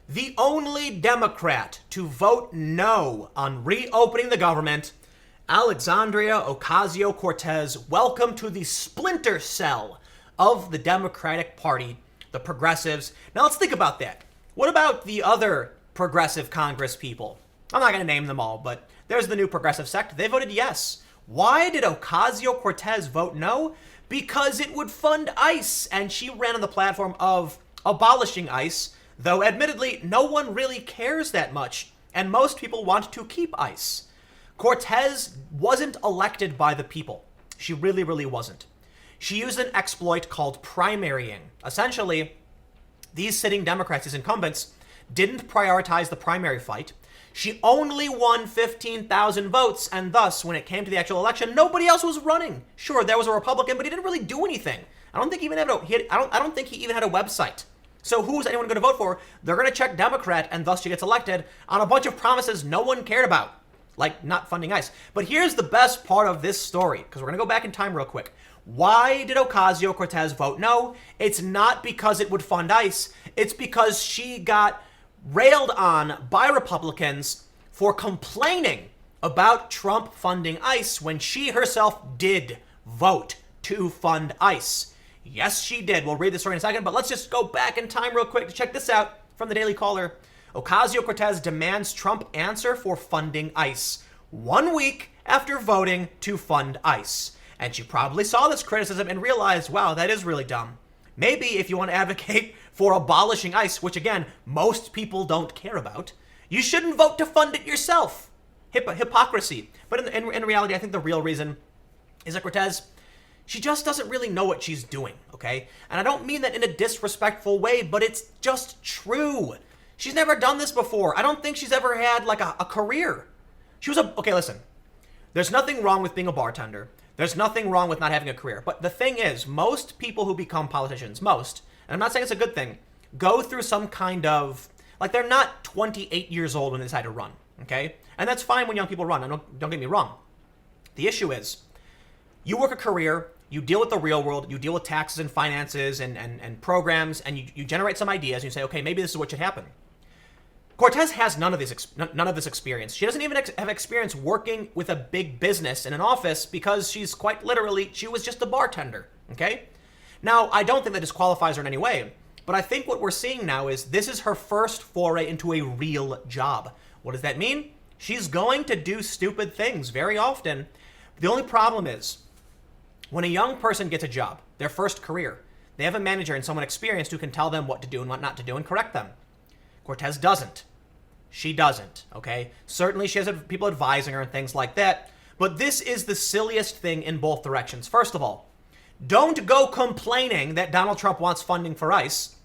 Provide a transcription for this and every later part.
The only Democrat to vote no on reopening the government, Alexandria Ocasio-Cortez, welcome to the splinter cell of the Democratic Party, the progressives. Now let's think about that. What about the other progressive Congress people? I'm not going to name them all, but there's the new progressive sect. They voted yes. Why did Ocasio-Cortez vote no? Because it would fund ICE, and she ran on the platform of abolishing ICE, though admittedly no one really cares that much, and most people want to keep ICE. Cortez wasn't elected by the people. She really, really wasn't. She used an exploit called primarying. Essentially, these sitting Democrats, these incumbents, didn't prioritize the primary fight. She only won 15,000 votes, and thus, when it came to the actual election, nobody else was running. Sure, there was a Republican, but he didn't really do anything. I don't think he even had a website. So who's anyone going to vote for? They're going to check Democrat, and thus she gets elected on a bunch of promises no one cared about, like not funding ICE. But here's the best part of this story, because we're going to go back in time real quick. Why did Ocasio-Cortez vote no? It's not because it would fund ICE. It's because she got railed on by Republicans for complaining about Trump funding ICE when she herself did vote to fund ICE. Yes, she did. We'll read the story in a second, but let's just go back in time real quick to check this out from the Daily Caller. Ocasio-Cortez demands Trump answer for funding ICE 1 week after voting to fund ICE. And she probably saw this criticism and realized, wow, that is really dumb. Maybe if you want to advocate for abolishing ICE, which again, most people don't care about, you shouldn't vote to fund it yourself. Hypocrisy. But in reality, I think the real reason is that Cortez, she just doesn't really know what she's doing, okay? And I don't mean that in a disrespectful way, but it's just true. She's never done this before. I don't think she's ever had like a career. Okay, listen. There's nothing wrong with being a bartender. There's nothing wrong with not having a career. But the thing is, most people who become politicians, and I'm not saying it's a good thing, go through some kind of, like they're not 28 years old when they decide to run, okay? And that's fine when young people run, don't get me wrong. The issue is, you work a career, you deal with the real world, you deal with taxes and finances and programs, and you generate some ideas, and you say, okay, maybe this is what should happen. Cortez has none of this experience. She doesn't even have experience working with a big business in an office because she was just a bartender, okay? Now, I don't think that disqualifies her in any way, but I think what we're seeing now is this is her first foray into a real job. What does that mean? She's going to do stupid things very often. The only problem is, when a young person gets a job, their first career, they have a manager and someone experienced who can tell them what to do and what not to do and correct them. Cortez doesn't. She doesn't, okay? Certainly she has people advising her and things like that, but this is the silliest thing in both directions. First of all, don't go complaining that Donald Trump wants funding for ICE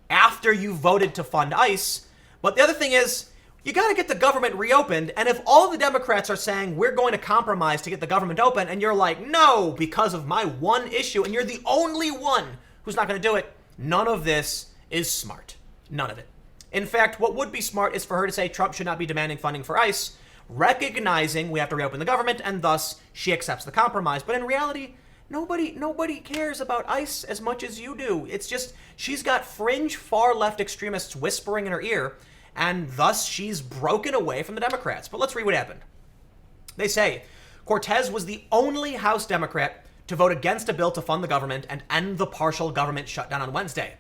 after you voted to fund ICE. But the other thing is, you got to get the government reopened, and if all the Democrats are saying we're going to compromise to get the government open, and you're like, no, because of my one issue, and you're the only one who's not going to do it, none of this is smart. None of it. In fact, what would be smart is for her to say Trump should not be demanding funding for ICE, recognizing we have to reopen the government, and thus she accepts the compromise. But in reality, nobody cares about ICE as much as you do. It's just she's got fringe far-left extremists whispering in her ear, and thus she's broken away from the Democrats. But let's read what happened. They say, Cortez was the only House Democrat to vote against a bill to fund the government and end the partial government shutdown on Wednesday.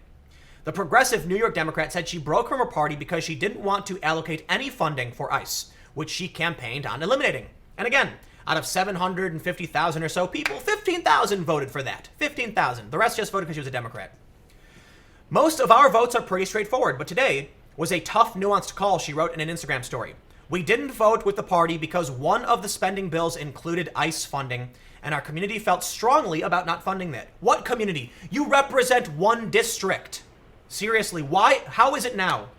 The progressive New York Democrat said she broke from her party because she didn't want to allocate any funding for ICE, which she campaigned on eliminating. And again, out of 750,000 or so people, 15,000 voted for that. 15,000. The rest just voted because she was a Democrat. Most of our votes are pretty straightforward, but today was a tough, nuanced call, she wrote in an Instagram story. We didn't vote with the party because one of the spending bills included ICE funding, and our community felt strongly about not funding that. What community? You represent one district. Seriously, why? How is it now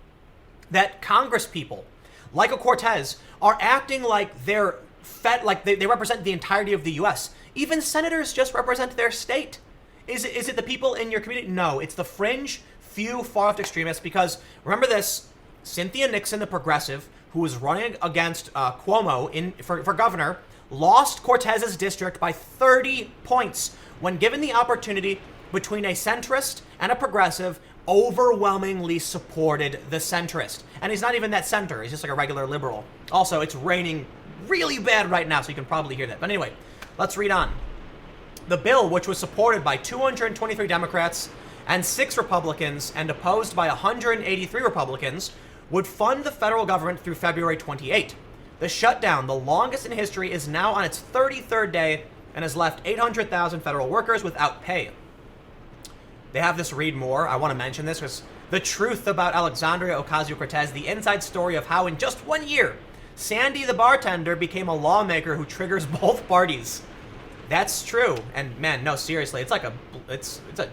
that Congress people, like a Cortez, are acting like they're they represent the entirety of the U.S.? Even senators just represent their state. Is it the people in your community? No, it's the fringe, few far-left extremists. Because remember this: Cynthia Nixon, the progressive, who was running against Cuomo for governor, lost Cortez's district by 30 points when given the opportunity between a centrist and a progressive, overwhelmingly supported the centrist. And he's not even that center. He's just like a regular liberal. Also, it's raining really bad right now, so you can probably hear that. But anyway, let's read on. The bill, which was supported by 223 Democrats and 6 Republicans and opposed by 183 Republicans, would fund the federal government through February 28. The shutdown, the longest in history, is now on its 33rd day and has left 800,000 federal workers without pay. They have this read more. I want to mention this because the truth about Alexandria Ocasio-Cortez, the inside story of how in just 1 year, Sandy the bartender became a lawmaker who triggers both parties. That's true. And man, no, seriously, it's like it's a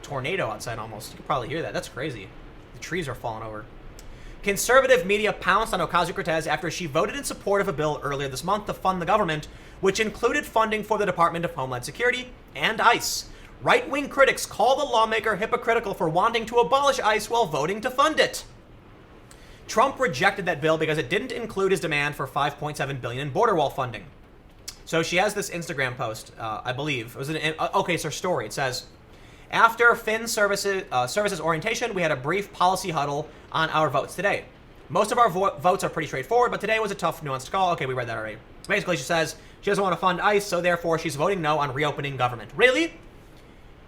tornado outside almost. You can probably hear that. That's crazy. The trees are falling over. Conservative media pounced on Ocasio-Cortez after she voted in support of a bill earlier this month to fund the government, which included funding for the Department of Homeland Security and ICE. Right-wing critics call the lawmaker hypocritical for wanting to abolish ICE while voting to fund it. Trump rejected that bill because it didn't include his demand for $5.7 billion in border wall funding. So she has this Instagram post, I believe. It was it's her story. It says, after Finn services orientation, we had a brief policy huddle on our votes today. Most of our votes are pretty straightforward, but today was a tough, nuanced call. Okay, we read that already. Basically, she says she doesn't want to fund ICE, so therefore she's voting no on reopening government. Really?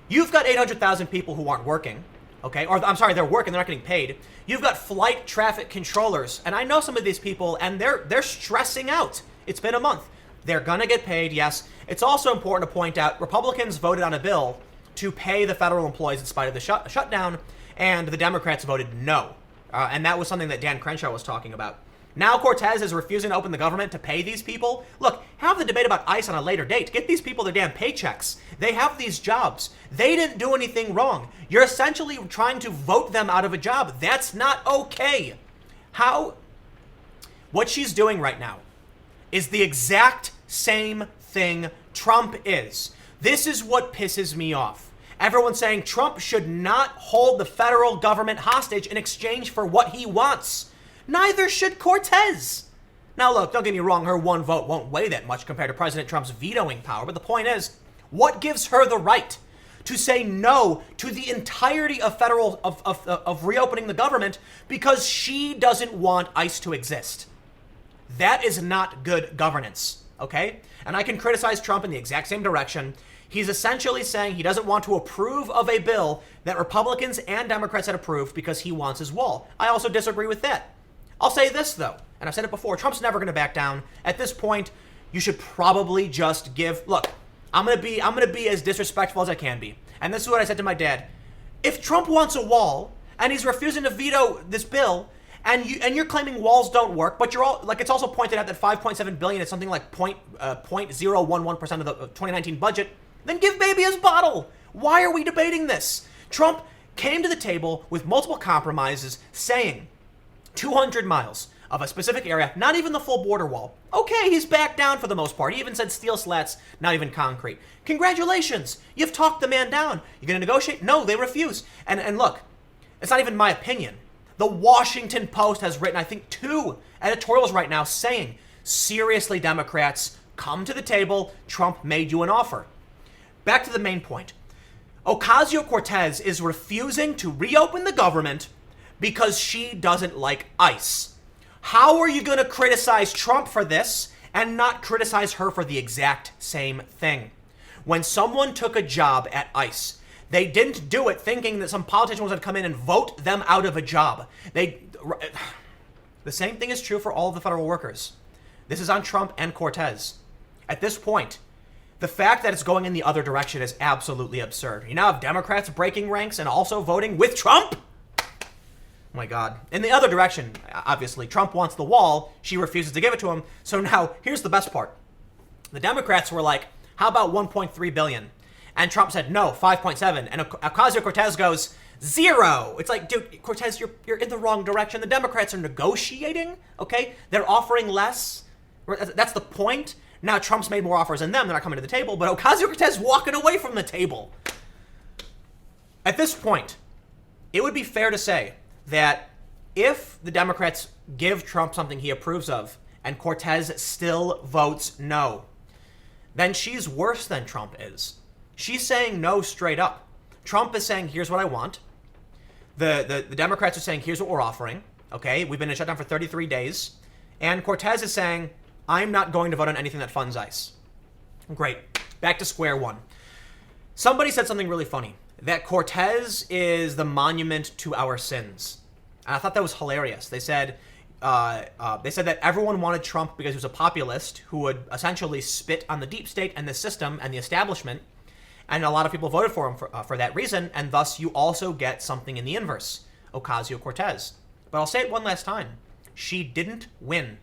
You've got 800,000 people who aren't working, okay? Or, I'm sorry, they're working, they're not getting paid. You've got flight traffic controllers, and I know some of these people, and they're stressing out. It's been a month. They're gonna get paid, yes. It's also important to point out, Republicans voted on a bill to pay the federal employees in spite of the shutdown, and the Democrats voted no. And that was something that Dan Crenshaw was talking about. Now Cortez is refusing to open the government to pay these people. Look, have the debate about ICE on a later date. Get these people their damn paychecks. They have these jobs. They didn't do anything wrong. You're essentially trying to vote them out of a job. That's not okay. What she's doing right now is the exact same thing Trump is. This is what pisses me off. Everyone's saying Trump should not hold the federal government hostage in exchange for what he wants. Neither should Cortez. Now look, don't get me wrong, her one vote won't weigh that much compared to President Trump's vetoing power, but the point is, what gives her the right to say no to the entirety of reopening the government because she doesn't want ICE to exist? That is not good governance, okay? And I can criticize Trump in the exact same direction. He's essentially saying he doesn't want to approve of a bill that Republicans and Democrats had approved because he wants his wall. I also disagree with that. I'll say this, though, and I've said it before, Trump's never going to back down. At this point, you should probably just look, I'm going to be as disrespectful as I can be. And this is what I said to my dad. If Trump wants a wall and he's refusing to veto this bill, and you're claiming walls don't work, but you're all like, it's also pointed out that $5.7 billion is something like 0.011% of the 2019 budget, then give baby his bottle. Why are we debating this? Trump came to the table with multiple compromises saying 200 miles of a specific area, not even the full border wall. Okay, he's backed down for the most part. He even said steel slats, not even concrete. Congratulations, you've talked the man down. You're gonna negotiate? No, they refuse. And look, it's not even my opinion. The Washington Post has written, I think, 2 editorials right now saying, seriously, Democrats, come to the table. Trump made you an offer. Back to the main point. Ocasio-Cortez is refusing to reopen the government because she doesn't like ICE. How are you going to criticize Trump for this and not criticize her for the exact same thing? When someone took a job at ICE, they didn't do it thinking that some politician was going to come in and vote them out of a job. The same thing is true for all of the federal workers. This is on Trump and Cortez. At this point, the fact that it's going in the other direction is absolutely absurd. You now have Democrats breaking ranks and also voting with Trump? Oh my God. In the other direction, obviously, Trump wants the wall. She refuses to give it to him. So now, here's the best part. The Democrats were like, how about 1.3 billion? And Trump said, no, 5.7. And Ocasio-Cortez goes, 0. It's like, dude, Cortez, you're in the wrong direction. The Democrats are negotiating, okay? They're offering less. That's the point. Now Trump's made more offers than them. They're not coming to the table. But Ocasio-Cortez walking away from the table. At this point, it would be fair to say that if the Democrats give Trump something he approves of and Cortez still votes no, then she's worse than Trump is. She's saying no straight up. Trump is saying, here's what I want. The Democrats are saying, here's what we're offering. Okay, we've been in shutdown for 33 days. And Cortez is saying, I'm not going to vote on anything that funds ICE. Great. Back to square one. Somebody said something really funny, that Cortez is the monument to our sins. And I thought that was hilarious. They said that everyone wanted Trump because he was a populist who would essentially spit on the deep state and the system and the establishment. And a lot of people voted for him for that reason. And thus you also get something in the inverse, Ocasio-Cortez. But I'll say it one last time. She didn't win.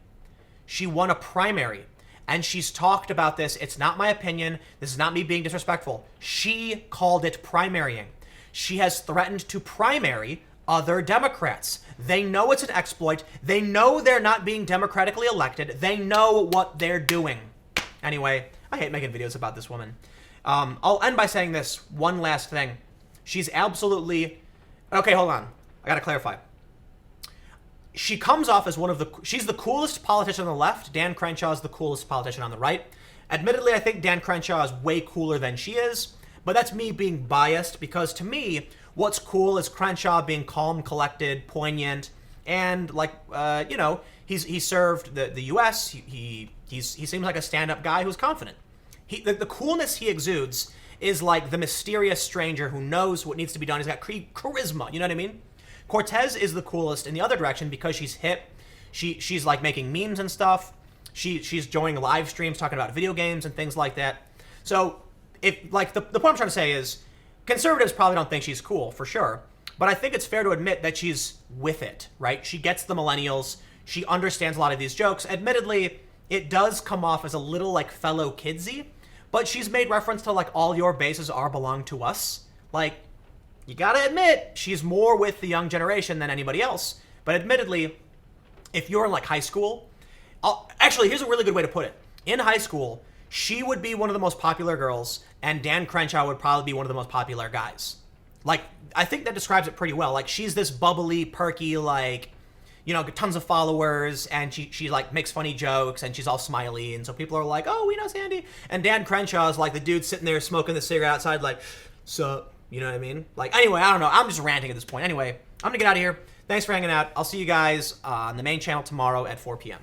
She won a primary. And she's talked about this. It's not my opinion. This is not me being disrespectful. She called it primarying. She has threatened to primary other Democrats. They know it's an exploit. They know they're not being democratically elected. They know what they're doing. Anyway, I hate making videos about this woman. I'll end by saying this one last thing. She's absolutely... Okay, hold on. I gotta clarify. She comes off as she's the coolest politician on the left. Dan Crenshaw is the coolest politician on the right. Admittedly, I think Dan Crenshaw is way cooler than she is, but that's me being biased because to me, what's cool is Crenshaw being calm, collected, poignant, and he served the U.S. He seems like a stand-up guy who's confident. The coolness he exudes is like the mysterious stranger who knows what needs to be done. He's got charisma, you know what I mean? Cortez is the coolest in the other direction because she's hip. She's like making memes and stuff. She's joining live streams talking about video games and things like that. So the point I'm trying to say is conservatives probably don't think she's cool for sure, but I think it's fair to admit that she's with it, right? She gets the millennials. She understands a lot of these jokes. Admittedly, it does come off as a little like fellow kidsy, but she's made reference to like all your bases belong to us. Like, you gotta admit, she's more with the young generation than anybody else. But admittedly, if you're in like high school, actually, here's a really good way to put it. In high school, she would be one of the most popular girls, and Dan Crenshaw would probably be one of the most popular guys. Like, I think that describes it pretty well. Like, she's this bubbly, perky, like, tons of followers, and she like makes funny jokes, and she's all smiley, and so people are like, oh, we know Sandy. And Dan Crenshaw is like the dude sitting there smoking the cigarette outside, like, sup? You know what I mean? Like, anyway, I don't know. I'm just ranting at this point. Anyway, I'm gonna get out of here. Thanks for hanging out. I'll see you guys on the main channel tomorrow at 4 p.m.